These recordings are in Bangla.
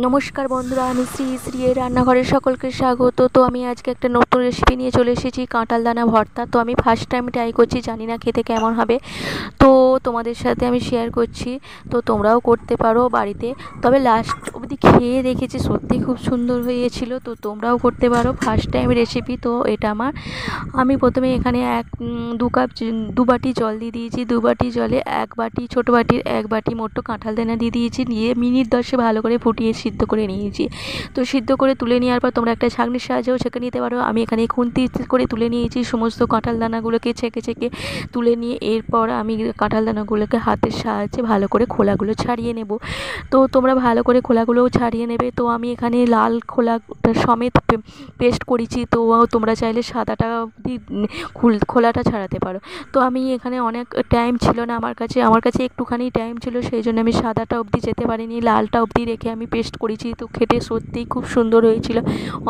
নমস্কার বন্ধুরা, আমি শ্রী এর রান্নাঘরে সকলকে স্বাগত। তো আমি আজকে একটা নতুন রেসিপি নিয়ে চলে এসেছি, কাঁঠাল দানা ভর্তা। তো আমি ফার্স্ট টাইম ট্রাই করছি, জানি না খেতে কেমন হবে। তো তোমাদের সাথে আমি শেয়ার করছি, তো তোমরাও করতে পারো বাড়িতে। তবে লাস্ট অবধি খেয়ে দেখেছি, সত্যি খুব সুন্দর হয়েছিল। তো তোমরাও করতে পারো, ফার্স্ট টাইম রেসিপি তো এটা আমার। আমি প্রথমে এখানে দু বাটি জল দিয়ে দিয়েছি। 2 বাটি জলে 1 বাটি, ছোটো বাটির 1 বাটি মোটো কাঁঠাল দানা দিয়ে দিয়েছি। নিয়ে মিনিট 10 ভালো করে ফুটিয়ে সিদ্ধ করে নিয়েছি। তো সিদ্ধ করে তুলে নেওয়ার পর তোমরা একটা ছাঁকনির সাহায্যেও ছেঁকে নিতে পারো। আমি এখানে খুন্তি করে তুলে নিয়েছি সমস্ত কাঁঠাল দানাগুলোকে, ছেঁকে তুলে নিয়ে এরপর আমি কাঁঠাল দানাগুলোকে হাতের সাহায্যে ভালো করে খোলাগুলো ছাড়িয়ে নেব। তো তোমরা ভালো করে খোলাগুলোও ছাড়িয়ে নেবে। তো আমি এখানে লাল খোলাটা সমেত পেস্ট করেছি। তো তোমরা চাইলে সাদাটা খোলাটা ছাড়াতে পারো। তো আমি এখানে অনেক টাইম ছিল না আমার কাছে একটুখানি টাইম ছিল, সেই জন্য আমি সাদাটা অবধি যেতে পারিনি, লালটা অবধি রেখে আমি পেস্ট করেছি। তো খেতে সত্যিই খুব সুন্দর হয়েছিল,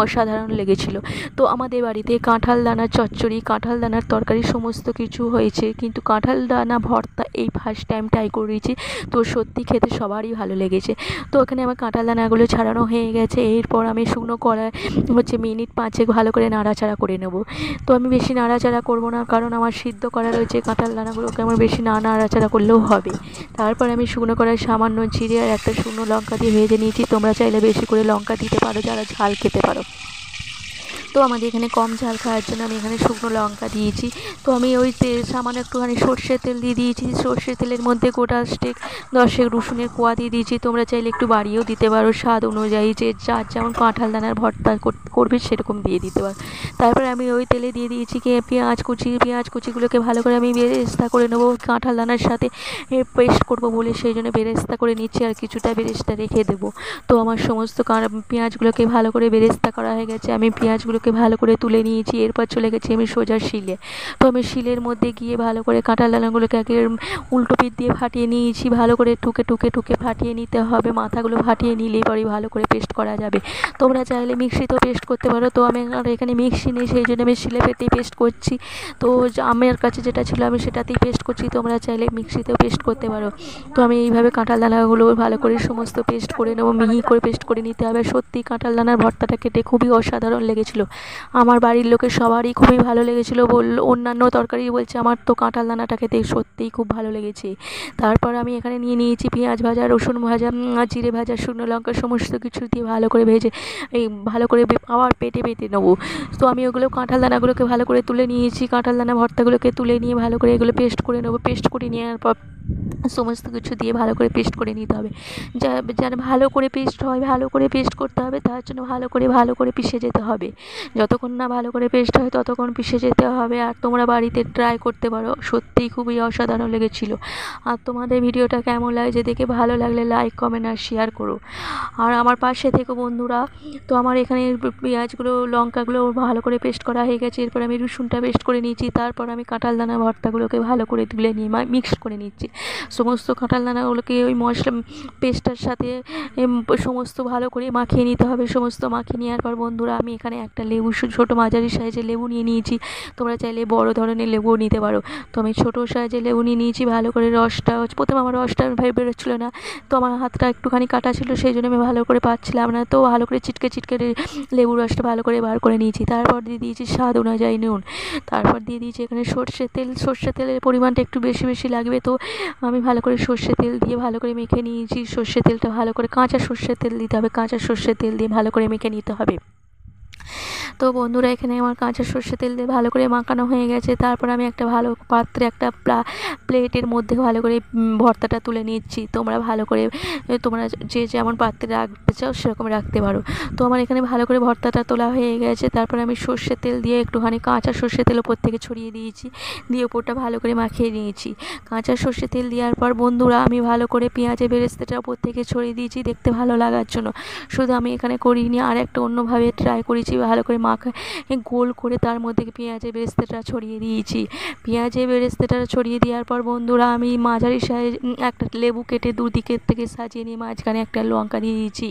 অসাধারণ লেগেছিল। তো আমাদের বাড়িতে কাঁঠাল দানার চচ্চড়ি, কাঁঠাল দানার তরকারি সমস্ত কিছু হয়েছে, কিন্তু কাঁঠাল দানা ভর্তা এই ফার্স্ট টাইম ট্রাই করেছি। তো সত্যি খেতে সবারই ভালো লেগেছে। তো এখানে আমার কাঁঠাল দানাগুলো ছাড়ানো হয়ে গেছে। এরপর আমি শুকনো কড়াই মিনিট 5 ভালো করে নাড়াচাড়া করে নেব। তো আমি বেশি নাড়াচাড়া করব না, কারণ আমার সিদ্ধ করা রয়েছে কাঁঠাল দানাগুলোকে, আমার বেশি নাড়াচাড়া করলেও হবে। তারপর আমি শুকনো কড়াই সামান্য জিরে আর একটা শুকনো লঙ্কা দিয়ে ভেজে নিয়েছি। তোমরা চাইলে বেশি করে লঙ্কা দিতে পারো, যারা ঝাল খেতে পারো। তো আমাদের এখানে কম ঝাল খাওয়ার জন্য আমি এখানে শুকনো লঙ্কা দিয়েছি। তো আমি ওই সামান্য একটুখানি সর্ষের তেল দিয়ে দিয়েছি। সর্ষের তেলের মধ্যে গোটা স্টেক 10 রসুনের কোয়া দিয়ে দিয়েছি। তোমরা চাইলে একটু বাড়িয়েও দিতে পারো, স্বাদ অনুযায়ী, যে যার যেমন কাঁঠাল দানার ভর্তা করবে সেরকম দিয়ে দিতে পারো। তারপরে আমি ওই তেলে দিয়ে দিয়েছি পেঁয়াজ কুচিগুলোকে ভালো করে আমি বেরেস্তা করে নেবো। কাঁঠাল দানার সাথে পেস্ট করবো বলে সেই জন্য বেরেস্তা করে নিচ্ছি, আর কিছুটা বেরেস্তা রেখে দেবো। তো আমার সমস্ত পেঁয়াজগুলোকে ভালো করে বেরেস্তা করা হয়ে গেছে। আমি পেঁয়াজগুলোকে ভালো করে তুলে নিয়েছি। এরপর চলে গেছি আমি সোজা শিলে। তো আমি শিলের মধ্যে গিয়ে ভালো করে কাঁঠাল দানাগুলোকে আগে উল্টো পিঠ দিয়ে ফাটিয়ে নিয়েছি। ভালো করে টুকে ফাটিয়ে নিতে হবে, মাথাগুলো ফাটিয়ে নিলেই পরে ভালো করে পেস্ট করা যাবে। তোমরা চাইলে মিক্সিতেও পেস্ট করতে পারো। তো আমি এখানে মিক্সি নেই, সেই জন্য আমি শিলে পেটেই পেস্ট করছি। তো আমার কাছে যেটা ছিল আমি সেটাতেই পেস্ট করছি। তোমরা চাইলে মিক্সিতেও পেস্ট করতে পারো। তো আমি এইভাবে কাঁঠাল দানাগুলো ভালো করে সমস্ত পেস্ট করে নেবো, মিহি করে পেস্ট করে নিতে হবে। সত্যি কাঁঠাল দানার ভর্তাটা খেতে খুবই অসাধারণ লেগেছিল। আমার বাড়ির লোকের সবারই খুবই ভালো লেগেছিল। অন্যান্য তরকারি বলছে, আমার তো কাঁঠাল দানাটা খেতে সত্যিই খুব ভালো লেগেছে। তারপর আমি এখানে নিয়ে নিয়েছি পেঁয়াজ ভাজা, রসুন ভাজা, জিরে ভাজা, শুকনো লঙ্কা সমস্ত কিছু দিয়ে ভালো করে ভেজে ভালো করে আবার পেটে নেবো। তো আমি ওগুলো কাঁঠাল দানাগুলোকে ভালো করে তুলে নিয়েছি। কাঁঠাল দানা ভর্তাগুলোকে তুলে নিয়ে ভালো করে এগুলো পেস্ট করে নেবো। পেস্ট করে নেওয়ার পর সমস্ত কিছু দিয়ে ভালো করে পেস্ট করে নিতে হবে। যেন ভালো করে পেস্ট হয়, ভালো করে পেস্ট করতে হবে, তার জন্য ভালো করে পিষে যেতে হবে। যতক্ষণ না ভালো করে পেস্ট হয় ততক্ষণ পিষে যেতে হবে। আর তোমরা বাড়িতে ট্রাই করতে পারো, সত্যিই খুবই অসাধারণ লেগেছিল। আর তোমাদের ভিডিওটা কেমন লাগছে দেখে ভালো লাগলে লাইক, কমেন্ট আর শেয়ার করো। আর আমার পাশে থেকো বন্ধুরা। তো আমার এখানে পেঁয়াজগুলো, লঙ্কাগুলো ভালো করে পেস্ট করা হয়ে গেছে। এরপর আমি রসুনটা পেস্ট করে নিয়েছি। তারপর আমি কাঁঠাল দানা ভর্তাগুলোকে ভালো করে তুলে নিয়ে মিক্সড করে নিচ্ছি। সমস্ত কাঁঠাল দানাগুলোকে ওই মশলা পেস্টটার সাথে সমস্ত ভালো করে মাখিয়ে নিতে হবে। সমস্ত মাখিয়ে নেওয়ার পর বন্ধুরা আমি এখানে একটা লেবু, ছোটো মাঝারি সাইজের লেবু নিয়ে নিয়েছি। তোমরা চাইলে বড় ধরনের লেবুও নিতে পারো। তো আমি ছোটো সাইজের লেবু নিয়ে নিয়েছি। ভালো করে রসটা, প্রথমে আমার রসটা বেরোচ্ছিলো না। তো আমার হাতটা একটুখানি কাটা ছিল, সেই জন্য আমি ভালো করে পাচ্ছিলাম না। তো ভালো করে চিটকে লেবুর রসটা ভালো করে বার করে নিয়েছি। তারপর দিয়ে দিয়েছি স্বাদ অনুযায়ী নুন। তারপর দিয়ে দিয়েছি এখানে সর্ষে তেলের পরিমাণটা একটু বেশি লাগবে। তো আমি ভালো করে সর্ষে তেল দিয়ে ভালো করে মেখে নিয়েছি। সর্ষে তেলটা ভালো করে, কাঁচা সর্ষের তেল দিতে হবে, কাঁচা সর্ষের তেল দিয়ে ভালো করে মেখে নিতে হবে। তো বন্ধুরা এখানে আমার কাঁচা সর্ষে তেল দিয়ে ভালো করে মাখানো হয়ে গেছে। তারপর আমি একটা ভালো পাত্রে, একটা প্লেটের মধ্যে ভালো করে ভর্তাটা তুলে নিচ্ছি। তোমরা ভালো করে, তোমরা যে যেমন পাত্রে রাখতে চাও সেরকম রাখতে পারো। তো আমার এখানে ভালো করে ভর্তাটা তোলা হয়ে গেছে। তারপর আমি সর্ষের তেল দিয়ে একটুখানি কাঁচা সর্ষের তেল ওপর থেকে ছড়িয়ে দিয়েছি, দিয়ে ওপরটা ভালো করে মাখিয়ে নিয়েছি। কাঁচা সর্ষে তেল দেওয়ার পর বন্ধুরা আমি ভালো করে পেঁয়াজের বেরেস্তাটা ওপর থেকে ছড়িয়ে দিয়েছি দেখতে ভালো লাগার জন্য। শুধু আমি এখানে করিনি, আর একটা অন্যভাবে ট্রাই করেছি। ভালো করে গোল করে তার মধ্যে পেঁয়াজের বেরেস্তাটা ছড়িয়ে দিয়েছি। পেঁয়াজের বেরেস্তাটা ছড়িয়ে দেওয়ার পর বন্ধুরা আমি মাঝারি সাইজ একটা লেবু কেটে দুদিকের থেকে সাজিয়ে নিয়ে মাঝখানে একটা লঙ্কা দিয়ে দিয়েছি।